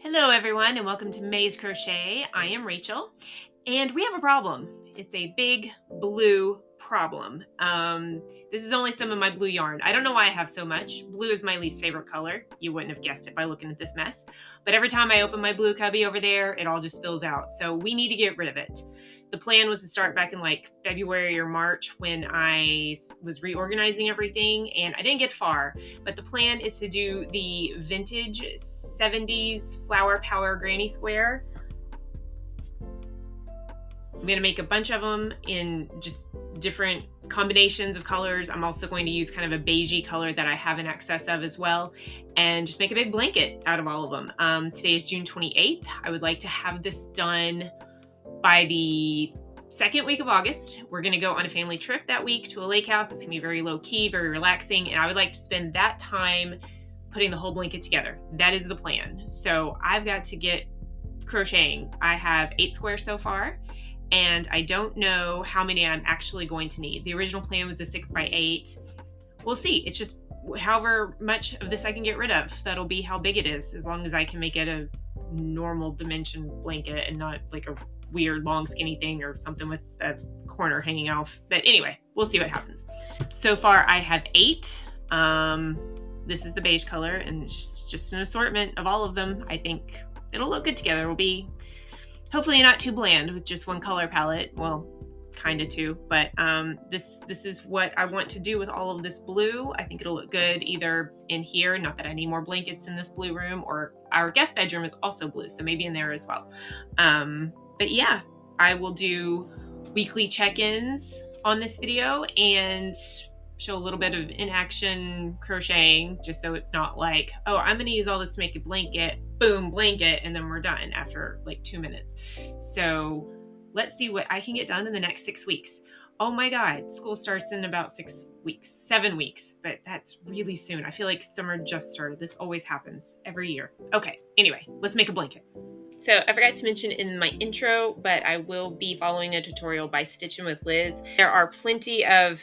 Hello everyone and welcome to May's Crochet. I am Rachel and we have a problem. It's a big blue problem. This is only some of my blue yarn. I don't know why I have so much. Blue is my least favorite color. You wouldn't have guessed it by looking at this mess. But every time I open my blue cubby over there, it all just spills out. So we need to get rid of it. The plan was to start back in like February or March when I was reorganizing everything and I didn't get far. But the plan is to do the vintage 70s flower power granny square. I'm going to make a bunch of them in just different combinations of colors. I'm also going to use kind of a beigey color that I have in excess of as well, and just make a big blanket out of all of them. Today is June 28th. I would like to have this done by the second week of August. We're going to go on a family trip that week to a lake house. It's going to be very low key, very relaxing, and I would like to spend that time putting the whole blanket together. That is the plan. So I've got to get crocheting. I have 8 squares so far, and I don't know how many I'm actually going to need. The original plan was a 6x8. We'll see. It's just however much of this I can get rid of. That'll be how big it is, as long as I can make it a normal dimension blanket and not like a weird long skinny thing or something with a corner hanging off. But anyway, we'll see what happens. So far I have 8. This is the beige color, and it's just an assortment of all of them. I think it'll look good together. It'll be hopefully not too bland with just one color palette. Well, kind of two, but this is what I want to do with all of this blue. I think it'll look good either in here, not that I need more blankets in this blue room, or our guest bedroom is also blue, so maybe in there as well. But yeah, I will do weekly check-ins on this video and show a little bit of in-action crocheting, just so it's not like, oh, I'm going to use all this to make a blanket, boom, blanket, and then we're done after like 2 minutes. So let's see what I can get done in the next 6 weeks. Oh my God, school starts in about 7 weeks, but that's really soon. I feel like summer just started. This always happens every year. Okay, anyway, let's make a blanket. So I forgot to mention in my intro, but I will be following a tutorial by Stitching with Liz. There are plenty of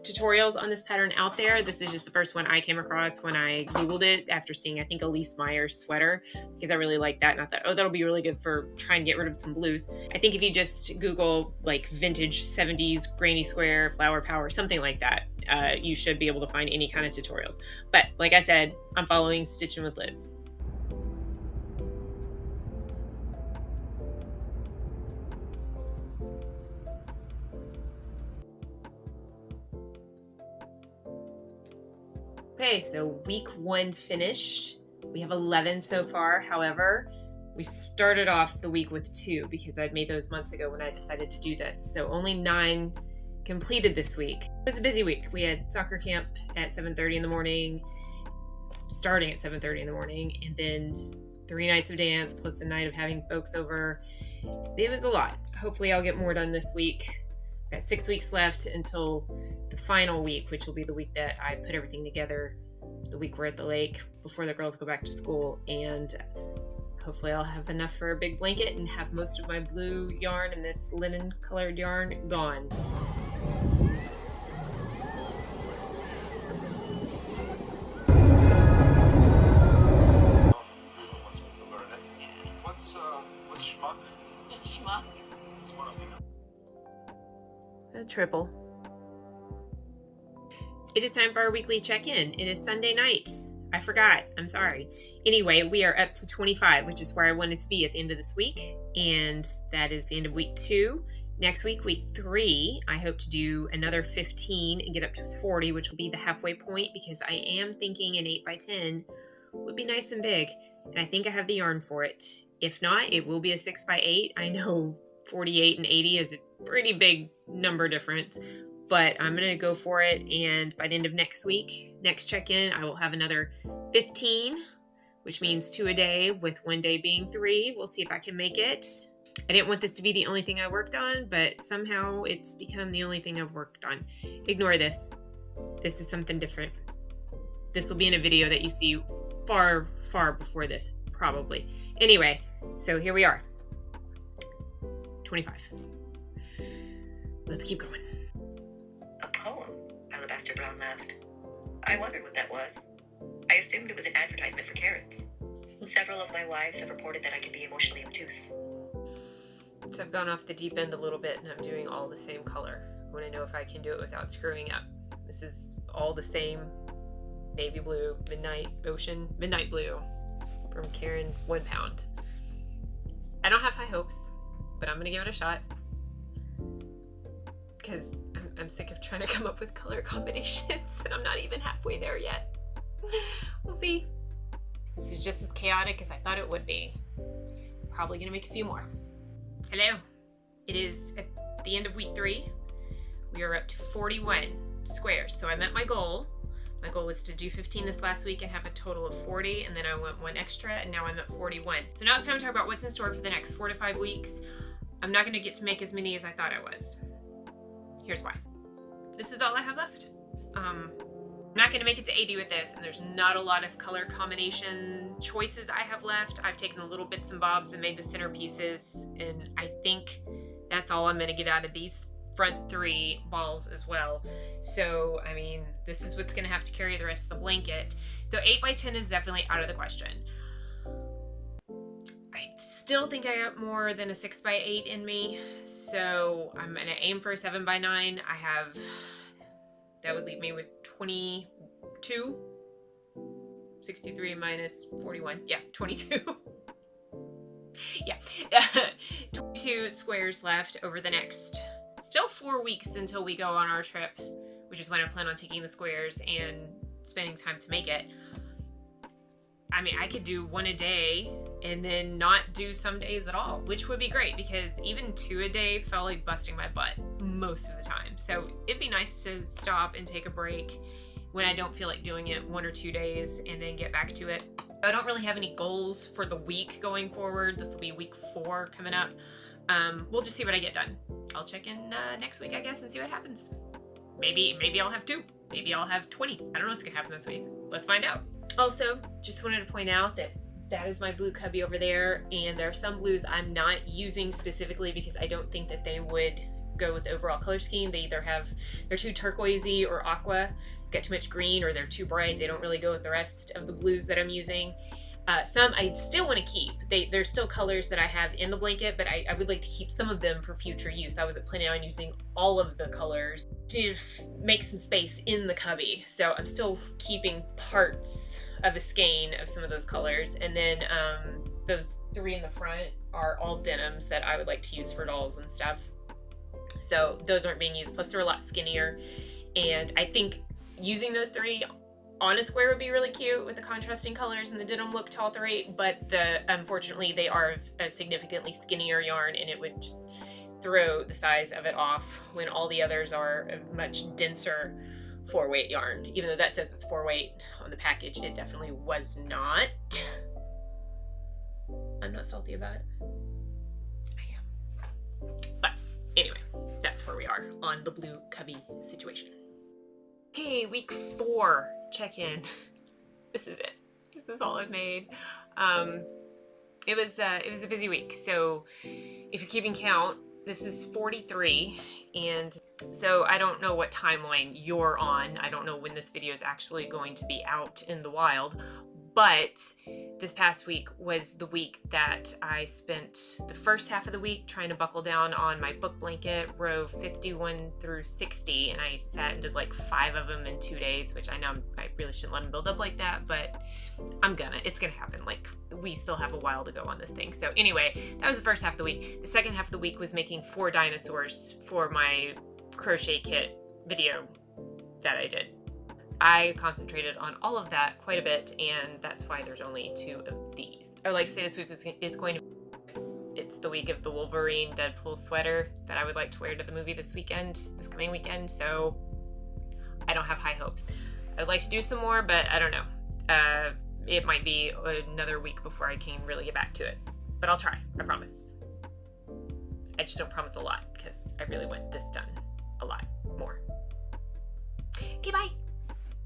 tutorials on this pattern out there. This is just the first one I came across when I Googled it after seeing, I think, Elise Meyer's sweater, because I really like that. And I thought, oh, that'll be really good for trying to get rid of some blues. I think if you just Google like vintage 70s granny square flower power, something like that, you should be able to find any kind of tutorials. But like I said, I'm following Stitching with Liz. Okay, so week 1 finished. We have 11 so far. However, we started off the week with 2 because I'd made those months ago when I decided to do this. So only 9 completed this week. It was a busy week. We had soccer camp at 7:30 in the morning, starting at 7:30 in the morning, and then 3 nights of dance plus a night of having folks over. It was a lot. Hopefully I'll get more done this week. Got 6 weeks left until the final week, which will be the week that I put everything together, the week we're at the lake before the girls go back to school, and hopefully I'll have enough for a big blanket and have most of my blue yarn and this linen colored yarn gone. What's schmuck? Schmuck. It's one of them. A triple. It is time for our weekly check-in. It is Sunday night. I forgot. I'm sorry. Anyway, we are up to 25, which is where I wanted to be at the end of this week. And that is the end of week 2. Next week, week 3, I hope to do another 15 and get up to 40, which will be the halfway point, because I am thinking an 8x10 would be nice and big. And I think I have the yarn for it. If not, it will be a 6x8. I know 48 and 80 is a pretty big number difference, but I'm going to go for it. And by the end of next week, next check-in, I will have another 15, which means 2 a day, with one day being 3. We'll see if I can make it. I didn't want this to be the only thing I worked on, but somehow it's become the only thing I've worked on. Ignore this. This is something different. This will be in a video that you see far, far before this, probably. Anyway, so here we are. 25. Let's keep going. A poem, Alabaster Brown laughed. I wondered what that was. I assumed it was an advertisement for carrots. Several of my wives have reported that I can be emotionally obtuse. So I've gone off the deep end a little bit and I'm doing all the same color. I want to know if I can do it without screwing up. This is all the same navy blue, midnight ocean, midnight blue from Karen 1 pound. I don't have high hopes, but I'm going to give it a shot because I'm sick of trying to come up with color combinations and I'm not even halfway there yet. We'll see. This was just as chaotic as I thought it would be. Probably going to make a few more. Hello. It is at the end of week 3. We are up to 41 squares. So I met my goal. My goal was to do 15 this last week and have a total of 40, and then I went 1 extra, and now I'm at 41. So now it's time to talk about what's in store for the next 4 to 5 weeks. I'm not going to get to make as many as I thought I was. Here's why. This is all I have left. I'm not going to make it to 80 with this, and there's not a lot of color combination choices I have left. I've taken the little bits and bobs and made the centerpieces, and I think that's all I'm going to get out of these front 3 balls as well. So, I mean, this is what's going to have to carry the rest of the blanket. So 8 by 10 is definitely out of the question. I still think I got more than a 6 by 8 in me, so I'm going to aim for a 7 by 9. That would leave me with 22. 63 minus 41. Yeah, 22. Yeah. 22 squares left over the next still 4 weeks until we go on our trip, which is when I plan on taking the squares and spending time to make it. I mean, I could do 1 a day and then not do some days at all, which would be great because even 2 a day felt like busting my butt most of the time. So it'd be nice to stop and take a break when I don't feel like doing it 1 or 2 days and then get back to it. I don't really have any goals for the week going forward. This will be week 4 coming up. We'll just see what I get done. I'll check in next week, I guess, and see what happens. Maybe I'll have 2. Maybe I'll have 20. I don't know what's gonna happen this week. Let's find out. Also, just wanted to point out that is my blue cubby over there, and there are some blues I'm not using specifically because I don't think that they would go with the overall color scheme. They're too turquoisey or aqua, got too much green, or they're too bright. They don't really go with the rest of the blues that I'm using. Some I still want to keep. There's still colors that I have in the blanket, but I would like to keep some of them for future use. I wasn't planning on using all of the colors to make some space in the cubby. So I'm still keeping parts of a skein of some of those colors. And then those 3 in the front are all denims that I would like to use for dolls and stuff. So those aren't being used. Plus they're a lot skinnier. And I think using those 3 on a square would be really cute with the contrasting colors and the denim look to alterate, but unfortunately they are a significantly skinnier yarn and it would just throw the size of it off when all the others are a much denser 4-weight yarn. Even though that says it's 4-weight on the package, it definitely was not. I'm not salty about it. I am. But anyway, that's where we are on the blue cubby situation. Okay, week 4 check-in. This is it. This is all I've made. It was a busy week. So if you're keeping count, this is 43, and so I don't know what timeline you're on. I don't know when this video is actually going to be out in the wild, but this past week was the week that I spent the first half of the week trying to buckle down on my book blanket, row 51 through 60, and I sat and did like 5 of them in 2 days, which I know I really shouldn't let them build up like that, but it's gonna happen. Like, we still have a while to go on this thing. So anyway, that was the first half of the week. The second half of the week was making 4 dinosaurs for my crochet kit video that I did. I concentrated on all of that quite a bit, and that's why there's only 2 of these. I would like to say this week is going to be, it's the week of the Wolverine Deadpool sweater that I would like to wear to the movie this coming weekend, so I don't have high hopes. I would like to do some more, but I don't know. It might be another week before I can really get back to it, but I'll try, I promise. I just don't promise a lot, because I really want this done a lot more. Okay, bye!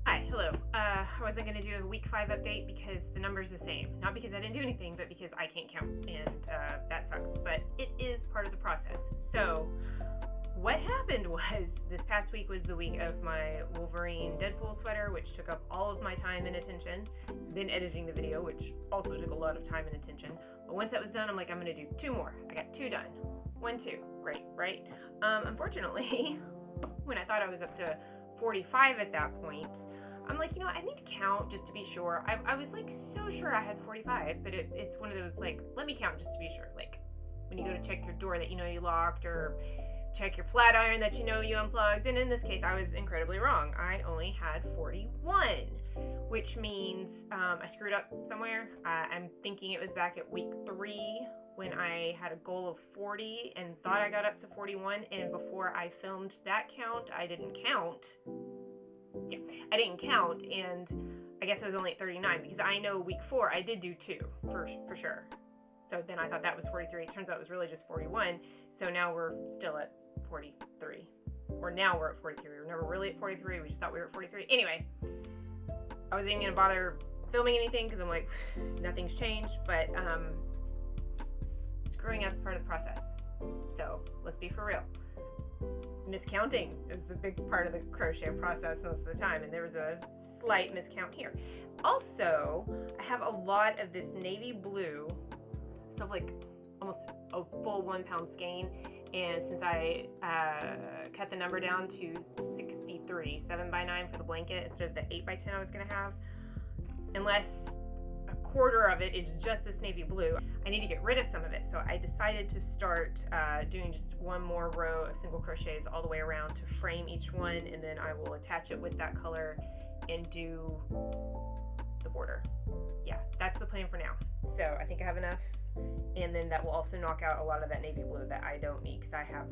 Hi, hello. I wasn't going to do a week 5 update because the number's the same. Not because I didn't do anything, but because I can't count, and that sucks. But it is part of the process. So what happened was this past week was the week of my Wolverine Deadpool sweater, which took up all of my time and attention. Then editing the video, which also took a lot of time and attention. But once that was done, I'm like, I'm gonna do 2 more. I got 2 done. 1, 2, great, right? Unfortunately, when I thought I was up to 45 at that point, I'm like, you know, I need to count just to be sure. I was like so sure I had 45, but it's one of those like, let me count just to be sure. Like when you go to check your door that you know you locked, or check your flat iron that you know you unplugged. And in this case, I was incredibly wrong. I only had 41, which means I screwed up somewhere. I'm thinking it was back at week 3 when I had a goal of 40 and thought I got up to 41. And before I filmed that count, I didn't count. Yeah, I didn't count, and I guess I was only at 39 because I know week 4 I did do 2 for sure. So then I thought that was 43. It turns out it was really just 41. So now we're still at 43. Or now we're at 43. We were never really at 43. We just thought we were at 43. Anyway, I wasn't even gonna bother filming anything because I'm like, nothing's changed. But screwing up is part of the process. So let's be for real. Miscounting is a big part of the crochet process most of the time, and there was a slight miscount here. Also, I have a lot of this navy blue, so like almost a full 1 pound skein, and since I cut the number down to 63, 7x9 for the blanket instead of the 8x10 I was gonna have, unless a quarter of it is just this navy blue, I need to get rid of some of it. So I decided to start doing just 1 more row of single crochets all the way around to frame each one, and then I will attach it with that color and do the border. Yeah, that's the plan for now. So I think I have enough, and then that will also knock out a lot of that navy blue that I don't need because I have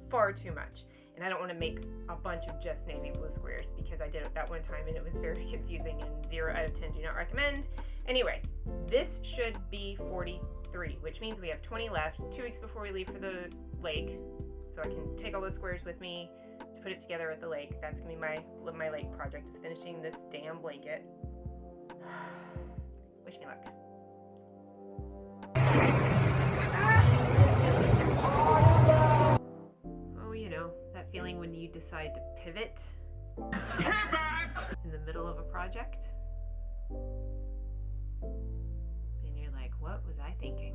far too much, and I don't want to make a bunch of just navy blue squares because I did it that one time and it was very confusing, and 0 out of 10 do not recommend. Anyway, this should be 43, which means we have 20 left, 2 weeks before we leave for the lake, so I can take all those squares with me to put it together at the lake. That's gonna be my lake project, is finishing this damn blanket. Wish me luck. Oh, you know, that feeling when you decide to pivot in the middle of a project. And you're like, what was I thinking?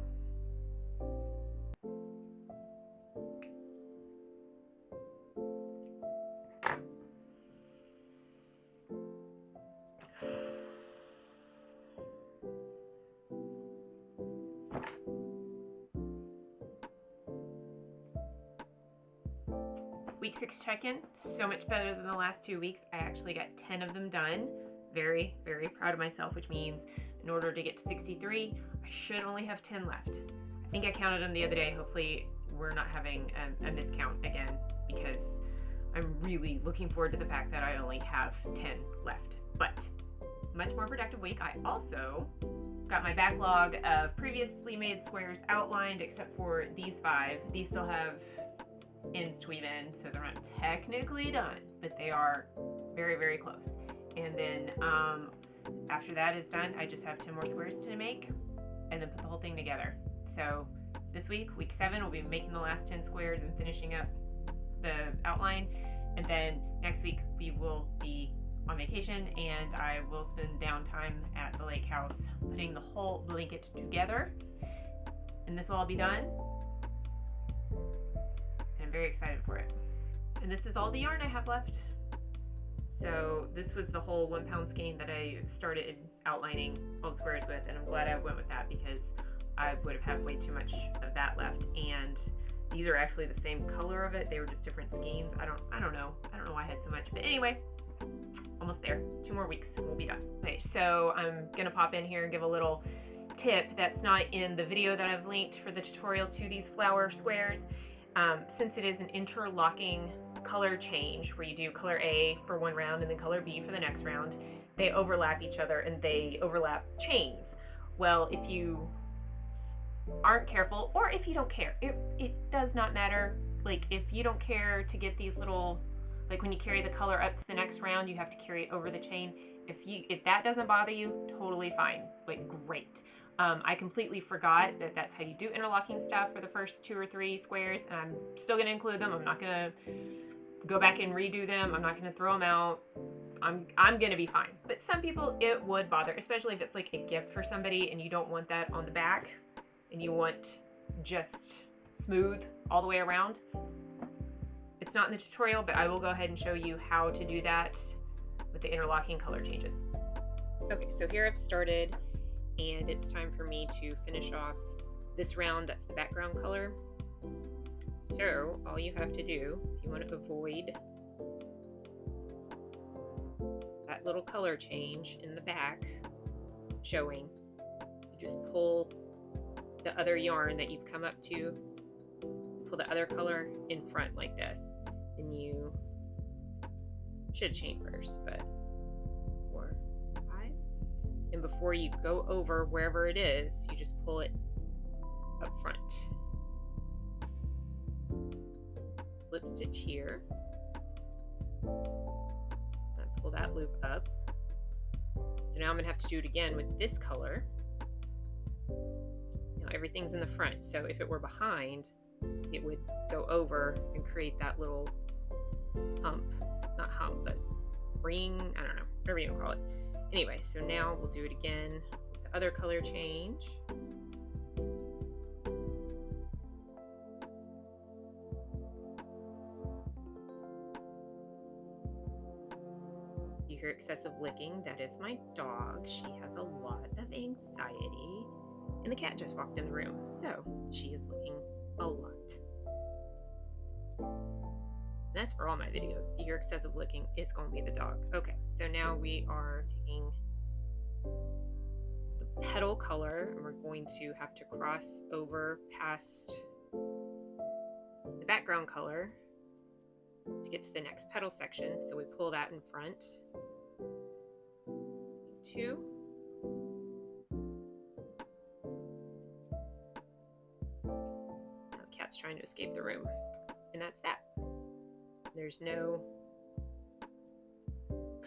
Week 6 check-in, so much better than the last 2 weeks. I actually got 10 of them done. Very, very proud of myself, which means in order to get to 63, I should only have 10 left. I think I counted them the other day. Hopefully we're not having a miscount again, because I'm really looking forward to the fact that I only have 10 left. But much more productive week. I also got my backlog of previously made squares outlined, except for these 5. These still have ends to weave in, so they're not technically done, but they are very, very close. And then after that is done, I just have 10 more squares to make and then put the whole thing together. So this week, week 7, we'll be making the last 10 squares and finishing up the outline. And then next week we will be on vacation, and I will spend downtime at the lake house putting the whole blanket together. And this will all be done. I'm very excited for it. And this is all the yarn I have left. So this was the whole 1 pound skein that I started outlining all the squares with, and I'm glad I went with that because I would have had way too much of that left. And these are actually the same color of it. They were just different skeins. I don't know why I had so much, but anyway, almost there. 2 more weeks and we'll be done. Okay, so I'm gonna pop in here and give a little tip that's not in the video that I've linked for the tutorial to these flower squares. Since it is an interlocking color change where you do color A for 1 round and then color B for the next round, they overlap each other and they overlap chains. Well, if you aren't careful, or if you don't care, it does not matter. Like, if you don't care to get these little, like when you carry the color up to the next round, you have to carry it over the chain. If that doesn't bother you, totally fine, like great. I completely forgot that that's how you do interlocking stuff for the first 2 or 3 squares, and I'm still going to include them. I'm not going to go back and redo them. I'm not going to throw them out. I'm going to be fine. But some people, it would bother, especially if it's like a gift for somebody and you don't want that on the back and you want just smooth all the way around. It's not in the tutorial, but I will go ahead and show you how to do that with the interlocking color changes. Okay, so here I've started, and it's time for me to finish off this round. That's the background color. So all you have to do, if you want to avoid that little color change in the back showing, you just pull the other yarn that you've come up to, pull the other color in front like this, and you should chain first, but 4, 5, and before you go over wherever it is, you just pull it up front. Slip stitch here, and pull that loop up. So now I'm gonna have to do it again with this color. Now everything's in the front, so if it were behind, it would go over and create that little hump, not hump, but ring, I don't know, whatever you want to call it. Anyway, so now we'll do it again with the other color change. You hear excessive licking. That is my dog. She has a lot of anxiety. And the cat just walked in the room, so she is licking a lot. And that's for all my videos. If you hear excessive licking, it's going to be the dog. Okay, so now we are taking the petal color, and we're going to have to cross over past the background color to get to the next petal section. So we pull that in front. 2. Now the cat's trying to escape the room. And that's that. There's no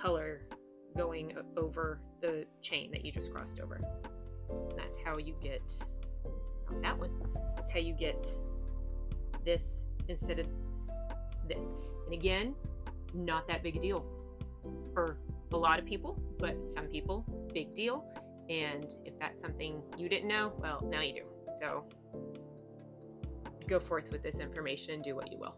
color going over the chain that you just crossed over. And that's how you get, not that one, that's how you get this instead of this. And again, not that big a deal for a lot of people, but some people, big deal. And if that's something you didn't know, well, now you do. So go forth with this information and do what you will.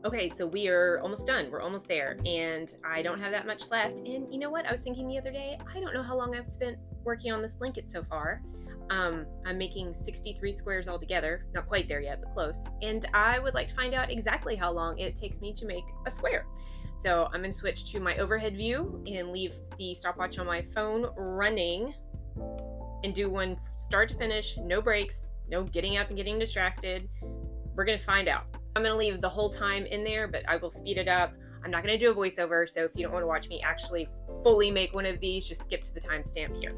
Okay, so we are almost done. We're almost there, and I don't have that much left. And you know what? I was thinking the other day, I don't know how long I've spent working on this blanket so far. I'm making 63 squares altogether. Not quite there yet, but close. And I would like to find out exactly how long it takes me to make a square. So I'm going to switch to my overhead view and leave the stopwatch on my phone running and do one start to finish, no breaks, no getting up and getting distracted. We're going to find out. I'm going to leave the whole time in there, but I will speed it up. I'm not going to do a voiceover, so if you don't want to watch me actually fully make one of these, just skip to the timestamp here.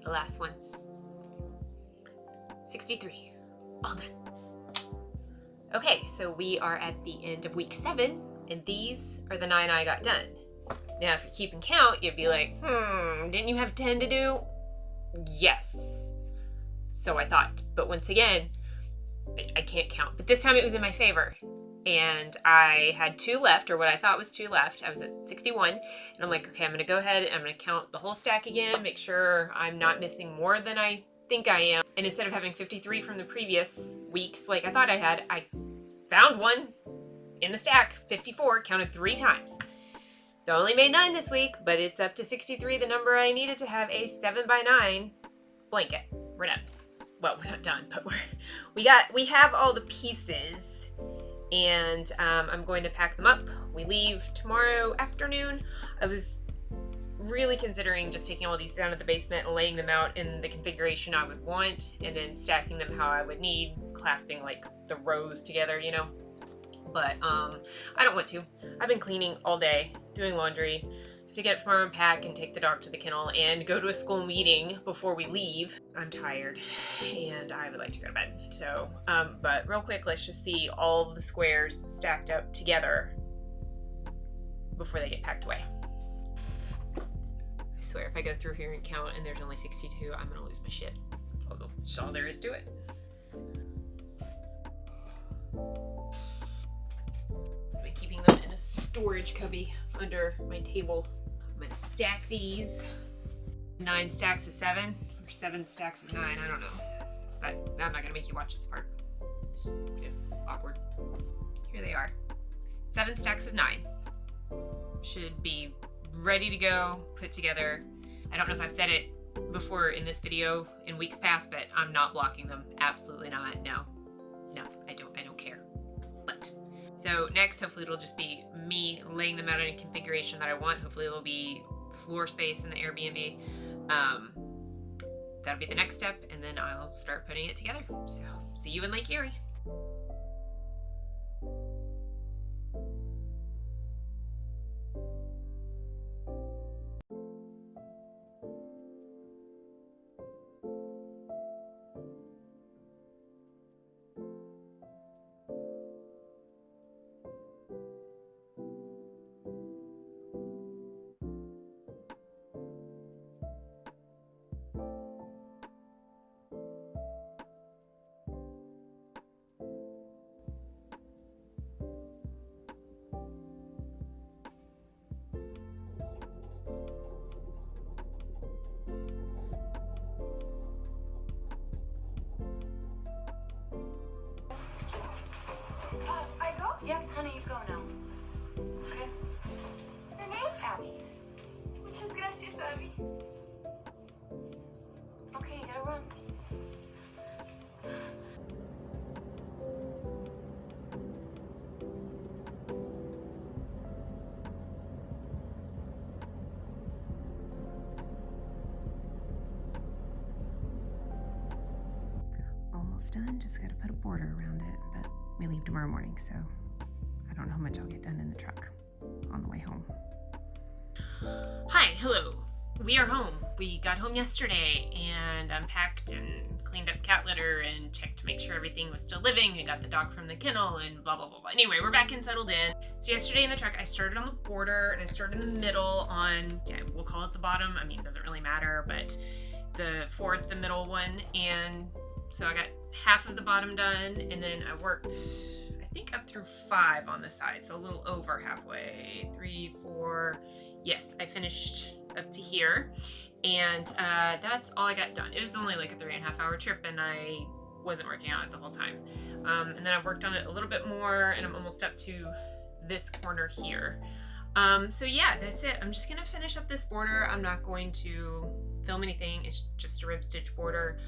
the last one. 63. All done. Okay, so we are at the end of week 7, and these are the 9 I got done. Now, if you're keeping count, you'd be like, didn't you have 10 to do? Yes. So I thought, but once again, I can't count. But this time it was in my favor. And I had 2 left, or what I thought was 2 left. I was at 61. And I'm like, okay, I'm going to go ahead and I'm going to count the whole stack again, make sure I'm not missing more than I think I am. And instead of having 53 from the previous weeks, like I thought I had, I found one in the stack, 54, counted 3 times. So I only made 9 this week, but it's up to 63, the number I needed to have a 7x9 blanket. We're done. Well, we're not done, but we have all the pieces, and I'm going to pack them up. We leave tomorrow afternoon. I was really considering just taking all these down to the basement and laying them out in the configuration I would want, and then stacking them how I would need, clasping like the rows together, you know. But I don't want to. I've been cleaning all day, doing laundry. I have to get up tomorrow and pack and take the dog to the kennel and go to a school meeting before we leave. I'm tired and I would like to go to bed. So, but real quick, let's just see all the squares stacked up together before they get packed away. I swear, if I go through here and count and there's only 62, I'm gonna lose my shit. That's all there is to it. Keeping them in a storage cubby under my table. I'm gonna stack these. 9 stacks of 7 or 7 stacks of 9, I don't know. But I'm not gonna make you watch this part. It's awkward. Here they are. 7 stacks of 9. Should be ready to go, put together. I don't know if I've said it before in this video in weeks past, but I'm not blocking them. Absolutely not. No, I don't care. But so next, hopefully it'll just be me laying them out in a configuration that I want. Hopefully it'll be floor space in the Airbnb. That'll be the next step, and then I'll start putting it together. So see you in Lake Erie. I go? Yep, honey, you go now. Okay. Your name? Abby. Muchas gracias, Abby. Okay, you gotta run. Almost done, just gotta put a border around it, but we leave tomorrow morning, so I don't know how much I'll get done in the truck on the way home. Hi, hello. We are home. We got home yesterday and unpacked and cleaned up cat litter and checked to make sure everything was still living. We got the dog from the kennel and blah, blah, blah, blah. Anyway, we're back and settled in. So yesterday in the truck, I started on the border and I started in the middle on, yeah, we'll call it the bottom. I mean, it doesn't really matter, but the fourth, the middle one. And so I got half of the bottom done, and then I worked, I think, up through 5 on the side, so a little over halfway. 3, 4, yes, I finished up to here, and that's all I got done. It was only like a 3.5 hour trip, and I wasn't working on it the whole time. And then I worked on it a little bit more, and I'm almost up to this corner here. So yeah, that's it. I'm just gonna finish up this border. I'm not going to film anything. It's just a rib stitch border.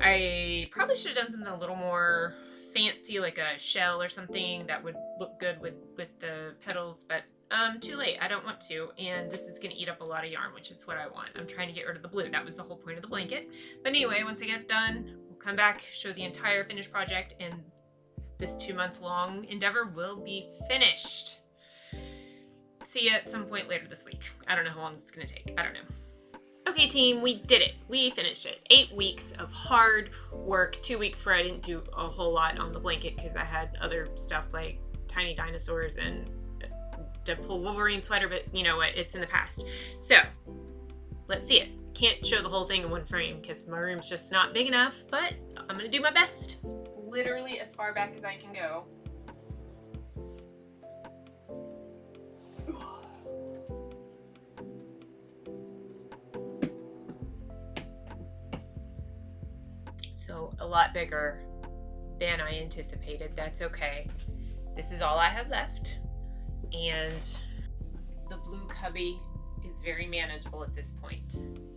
I probably should have done something a little more fancy, like a shell or something that would look good with the petals, but too late. I don't want to, and this is gonna eat up a lot of yarn, which is what I want. I'm trying to get rid of the blue. That was the whole point of the blanket. But anyway, once I get done, we'll come back, show the entire finished project, and this 2-month-long endeavor will be finished. See you at some point later this week. I don't know how long this is gonna take. I don't know. Okay, team, we did it. We finished it. 8 weeks of hard work. 2 weeks where I didn't do a whole lot on the blanket because I had other stuff like tiny dinosaurs and Deadpool Wolverine sweater, but you know what? It's in the past. So, let's see it. Can't show the whole thing in one frame because my room's just not big enough, but I'm gonna do my best. It's literally as far back as I can go. So a lot bigger than I anticipated. That's okay. This is all I have left. And the blue cubby is very manageable at this point.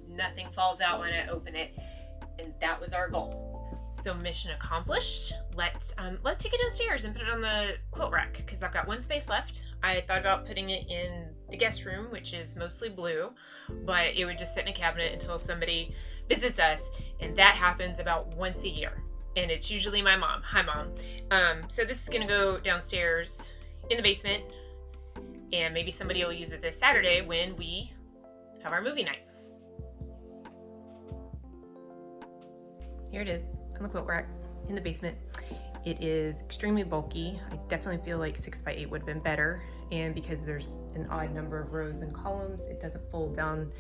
Nothing falls out when I open it. And that was our goal. So mission accomplished. Let's take it downstairs and put it on the quilt rack because I've got one space left. I thought about putting it in the guest room, which is mostly blue, but it would just sit in a cabinet until somebody visits us, and that happens about once a year. And it's usually my mom. Hi, Mom. So this is gonna go downstairs in the basement, and maybe somebody will use it this Saturday when we have our movie night. Here it is on the quilt rack in the basement. It is extremely bulky. I definitely feel like 6x8 would have been better. And because there's an odd number of rows and columns, it doesn't fold down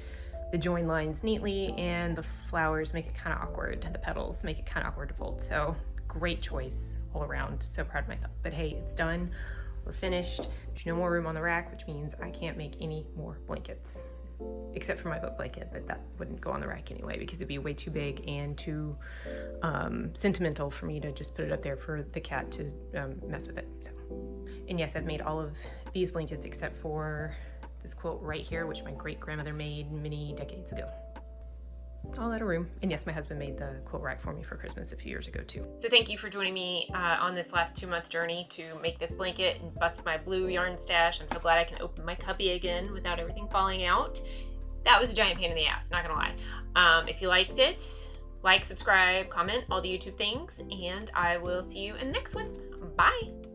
the join lines neatly, and the flowers make it kind of awkward. The petals make it kind of awkward to fold. So great choice all around. So proud of myself. But hey, it's done. We're finished. There's no more room on the rack, which means I can't make any more blankets. Except for my boat blanket, but that wouldn't go on the rack anyway because it'd be way too big and too sentimental for me to just put it up there for the cat to mess with it. So. And yes, I've made all of these blankets except for this quilt right here, which my great-grandmother made many decades ago. All out of room. And yes, my husband made the quilt rack for me for Christmas a few years ago too. So thank you for joining me on this last 2-month journey to make this blanket and bust my blue yarn stash. I'm so glad I can open my cubby again without everything falling out. That was a giant pain in the ass, not gonna lie. If you liked it, like, subscribe, comment, all the YouTube things, and I will see you in the next one. Bye.